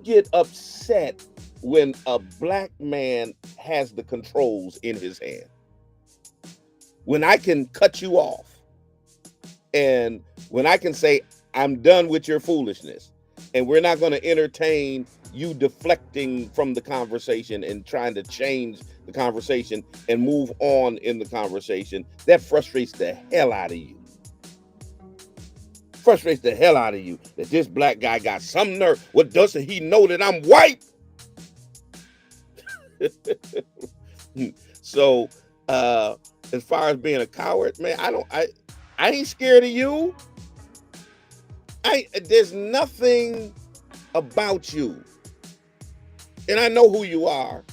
get upset when a black man has the controls in his hand. When I can cut you off and when I can say, I'm done with your foolishness and we're not going to entertain you deflecting from the conversation and trying to change the conversation and move on in the conversation, that frustrates the hell out of you. That this black guy got some nerve. What doesn't he know that I'm white? So as far as being a coward, man, I ain't scared of you. There's nothing about you. And I know who you are.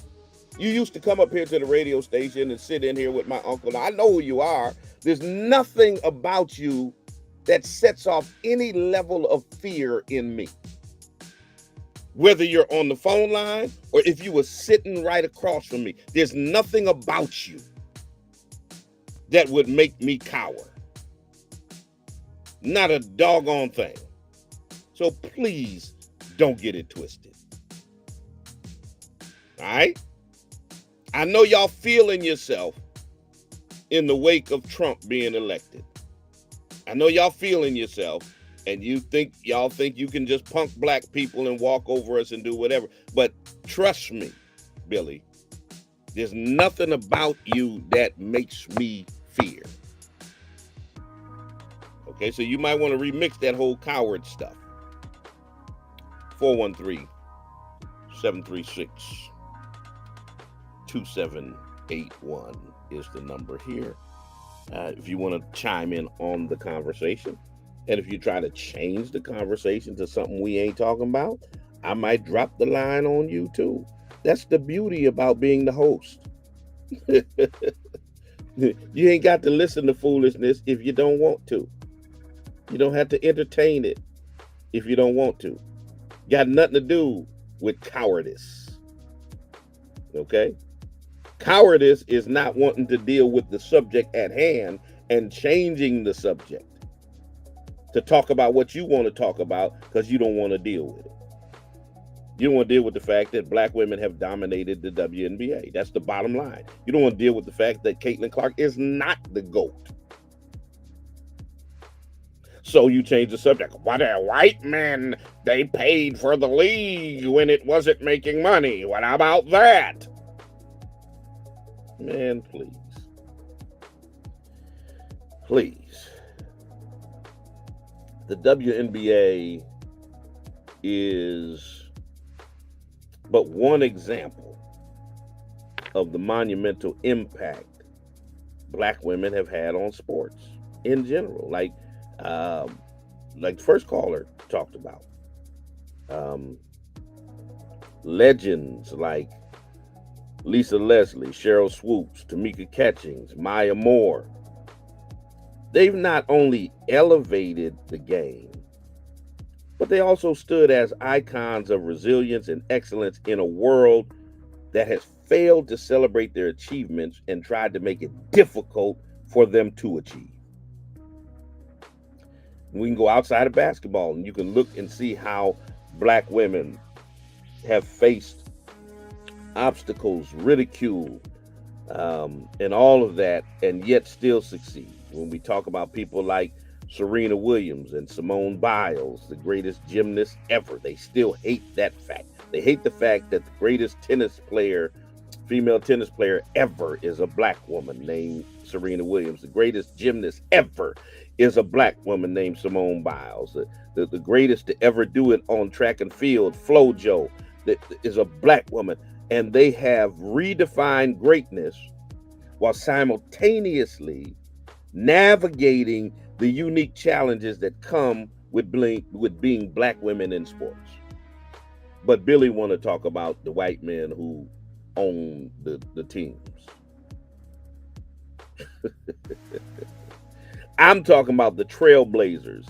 You used to come up here to the radio station and sit in here with my uncle. I know who you are. There's nothing about you that sets off any level of fear in me. Whether you're on the phone line or if you were sitting right across from me, there's nothing about you that would make me cower. Not a doggone thing. So please don't get it twisted. All right? I know y'all feeling yourself in the wake of Trump being elected. I know y'all feeling yourself, and y'all think you can just punk black people and walk over us and do whatever. But trust me, Billy, there's nothing about you that makes me fear. Okay, so you might want to remix that whole coward stuff. 413-736-2781 is the number here. If you want to chime in on the conversation, and if you try to change the conversation to something we ain't talking about, I might drop the line on you too. That's the beauty about being the host. You ain't got to listen to foolishness if you don't want to. You don't have to entertain it if you don't want to. Got nothing to do with cowardice. Okay? Cowardice is not wanting to deal with the subject at hand and changing the subject to talk about what you want to talk about because you don't want to deal with it. You don't want to deal with the fact that black women have dominated the WNBA. That's the bottom line. You don't want to deal with the fact that Caitlyn Clark is not the GOAT. So you change the subject. What a white men, they paid for the league when it wasn't making money. What about that? Man, please. Please. The WNBA is but one example of the monumental impact black women have had on sports in general. Like the first caller talked about. Legends like Lisa Leslie, Cheryl Swoops, Tamika Catchings, Maya Moore. They've not only elevated the game, but they also stood as icons of resilience and excellence in a world that has failed to celebrate their achievements and tried to make it difficult for them to achieve. We can go outside of basketball and you can look and see how black women have faced obstacles, ridicule, and all of that, and yet still succeed. When we talk about people like Serena Williams and Simone Biles, the greatest gymnasts ever, they still hate that fact. They hate the fact that the greatest female tennis player ever is a black woman named Serena Williams. The greatest gymnast ever is a black woman named Simone Biles. The greatest to ever do it on track and field, FloJo, is a black woman. And they have redefined greatness while simultaneously navigating the unique challenges that come with being black women in sports. But Billy want to talk about the white men who own the teams. I'm talking about the trailblazers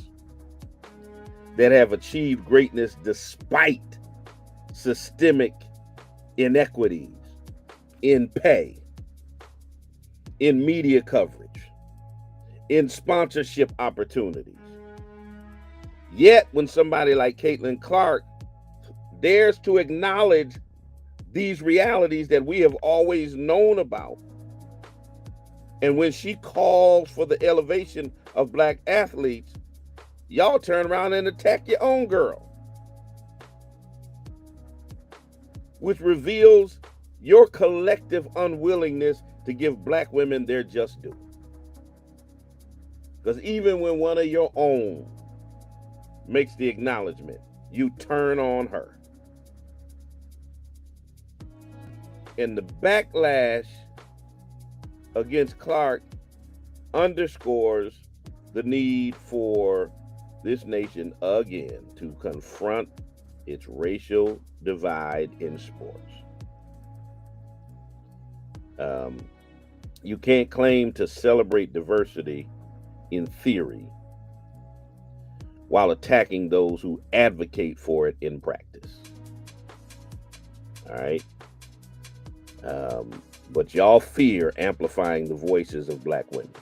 that have achieved greatness despite systemic inequities in pay, in media coverage, in sponsorship opportunities. Yet when somebody like Caitlyn Clark dares to acknowledge these realities that we have always known about, and when she calls for the elevation of black athletes, y'all turn around and attack your own girl, which reveals your collective unwillingness to give black women their just due. Because even when one of your own makes the acknowledgement, you turn on her. And the backlash against Clark underscores the need for this nation again to confront its racial divide in sports. You can't claim to celebrate diversity in theory while attacking those who advocate for it in practice. All right. But y'all fear amplifying the voices of black women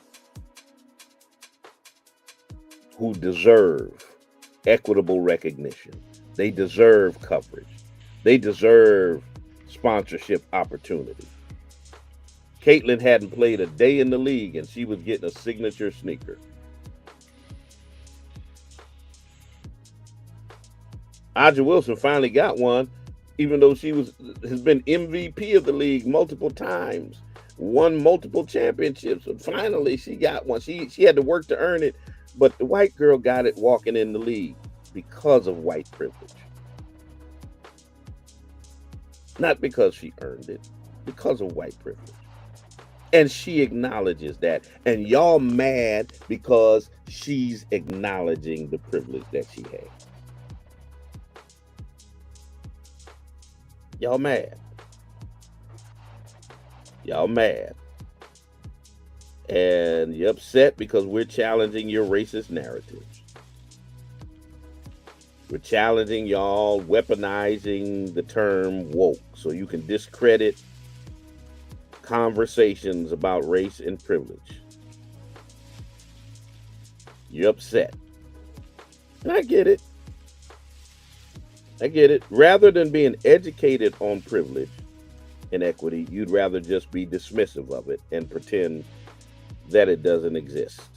who deserve equitable recognition. They deserve coverage. They deserve sponsorship opportunity. Caitlyn hadn't played a day in the league and she was getting a signature sneaker. Aja Wilson finally got one, even though she has been MVP of the league multiple times, won multiple championships. And finally, she got one. She had to work to earn it, but the white girl got it walking in the league because of white privilege. Not because she earned it, because of white privilege. And she acknowledges that. And y'all mad because she's acknowledging the privilege that she had. Y'all mad. Y'all mad. And you're upset because we're challenging your racist narratives. We're challenging y'all weaponizing the term woke so you can discredit conversations about race and privilege. You're upset. And I get it. I get it. Rather than being educated on privilege and equity, you'd rather just be dismissive of it and pretend that it doesn't exist.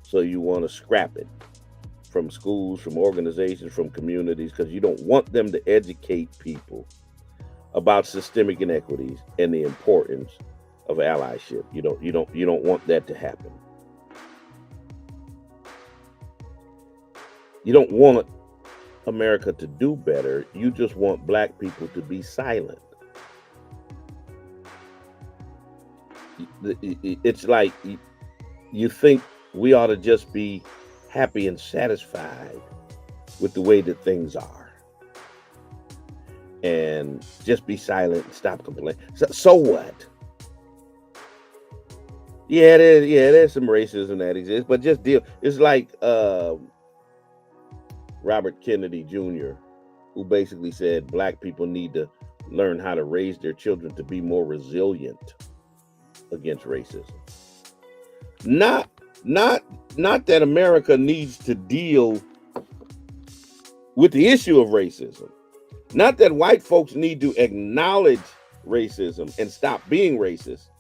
So you want to scrap it from schools, from organizations, from communities, because you don't want them to educate people about systemic inequities and the importance of allyship. You don't want that to happen. You don't want America to do better. You just want black people to be silent. It's like you think we ought to just be happy and satisfied with the way that things are. And just be silent and stop complaining. So what? Yeah, there's some racism that exists, but just deal. It's like Robert Kennedy Jr., who basically said black people need to learn how to raise their children to be more resilient against racism. Not that America needs to deal with the issue of racism. Not that white folks need to acknowledge racism and stop being racist.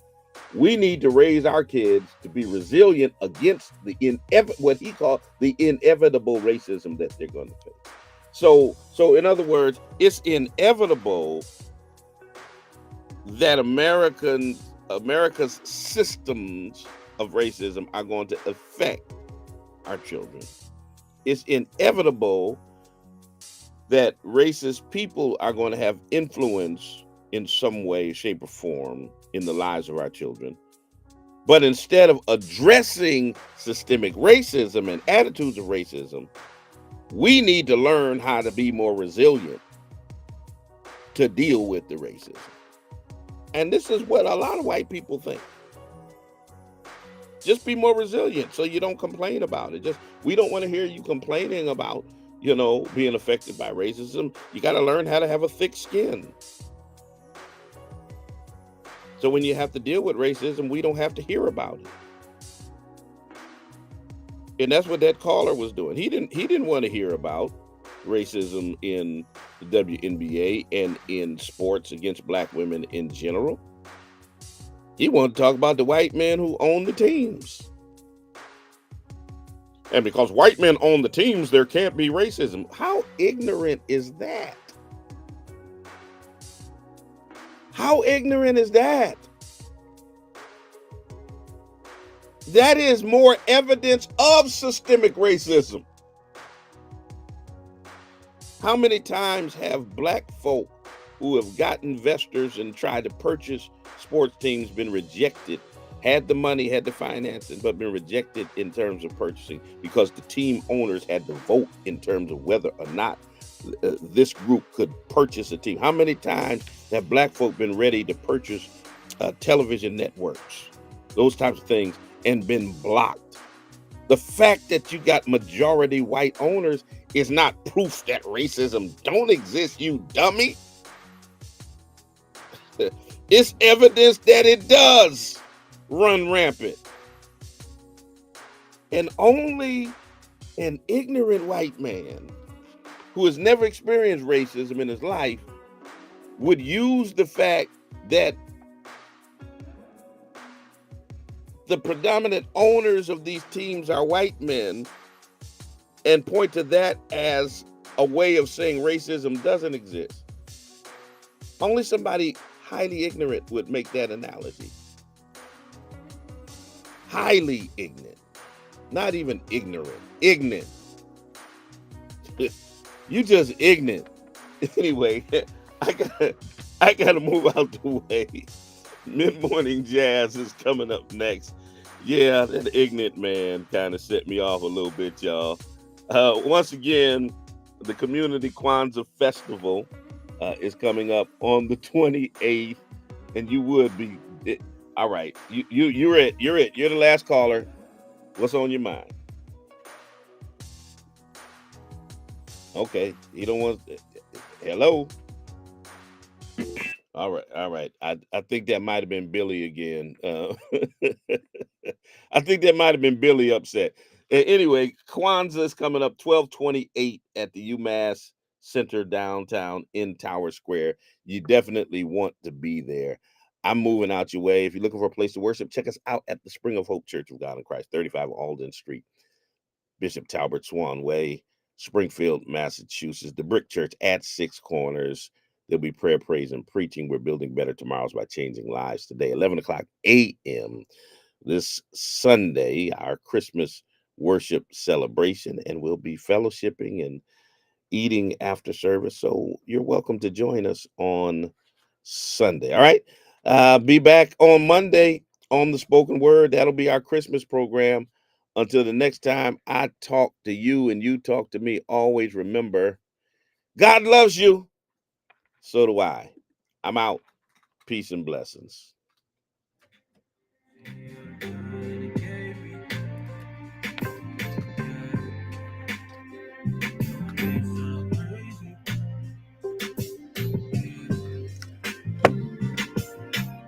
We need to raise our kids to be resilient against the what he called the inevitable racism that they're going to face. So in other words, it's inevitable that America's systems of racism are going to affect our children. It's inevitable that racist people are going to have influence in some way, shape, or form in the lives of our children. But instead of addressing systemic racism and attitudes of racism, we need to learn how to be more resilient to deal with the racism. And this is what a lot of white people think. Just be more resilient so you don't complain about it. We don't want to hear you complaining about, being affected by racism. You got to learn how to have a thick skin. So when you have to deal with racism, we don't have to hear about it. And that's what that caller was doing. He didn't want to hear about racism in the WNBA and in sports against black women in general. He wanted to talk about the white men who own the teams. And because white men own the teams, there can't be racism. How ignorant is that? How ignorant is that? That is more evidence of systemic racism. How many times have black folk who have got investors and tried to purchase sports teams been rejected, had the money, had the financing, but been rejected in terms of purchasing because the team owners had to vote in terms of whether or not this group could purchase a team. How many times have black folk been ready to purchase television networks, those types of things, and been blocked? The fact that you got majority white owners is not proof that racism don't exist, you dummy. It's evidence that it does run rampant. And only an ignorant white man who has never experienced racism in his life would use the fact that the predominant owners of these teams are white men and point to that as a way of saying racism doesn't exist. Only somebody highly ignorant would make that analogy. Highly ignorant. Not even ignorant. Ignorant. You just ignorant. Anyway, I gotta move out the way. Mid-morning jazz is coming up next. Yeah, that ignorant man kind of set me off a little bit, y'all. Once again, the Community Kwanzaa Festival is coming up on the 28th, and you would be all right. You're it. You're the last caller. What's on your mind? Okay, you don't want. Hello. All right. I think that might have been Billy again. I think that might have been Billy upset. Anyway, Kwanzaa is coming up 12/28 at the UMass Center downtown in Tower Square. You definitely want to be there. I'm moving out your way. If you're looking for a place to worship, check us out at the Spring of Hope Church of God in Christ, 35 Alden Street, Bishop Talbot Swan Way, Springfield, Massachusetts. The Brick Church at Six Corners. There'll be prayer, praise, and preaching. We're building better tomorrows by changing lives today. 11 o'clock a.m. this Sunday, our Christmas worship celebration, and we'll be fellowshipping and eating after service. So you're welcome to join us on Sunday. All right. Be back on Monday on the Spoken Word. That'll be our Christmas program. Until the next time I talk to you and you talk to me, always remember, God loves you. So do I. I'm out. Peace and blessings.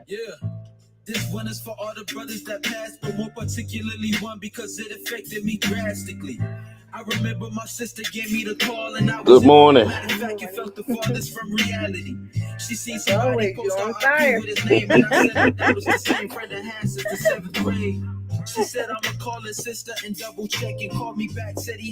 Yeah. This one is for all the brothers that passed, but more particularly one because it affected me drastically. I remember my sister gave me the call and I was Good morning. In fact, you felt the farthest from reality. She seen somebody post on IG with his name and I said that was the same friend I had since the 7th grade. She said I'ma call her sister and double check and call me back, said he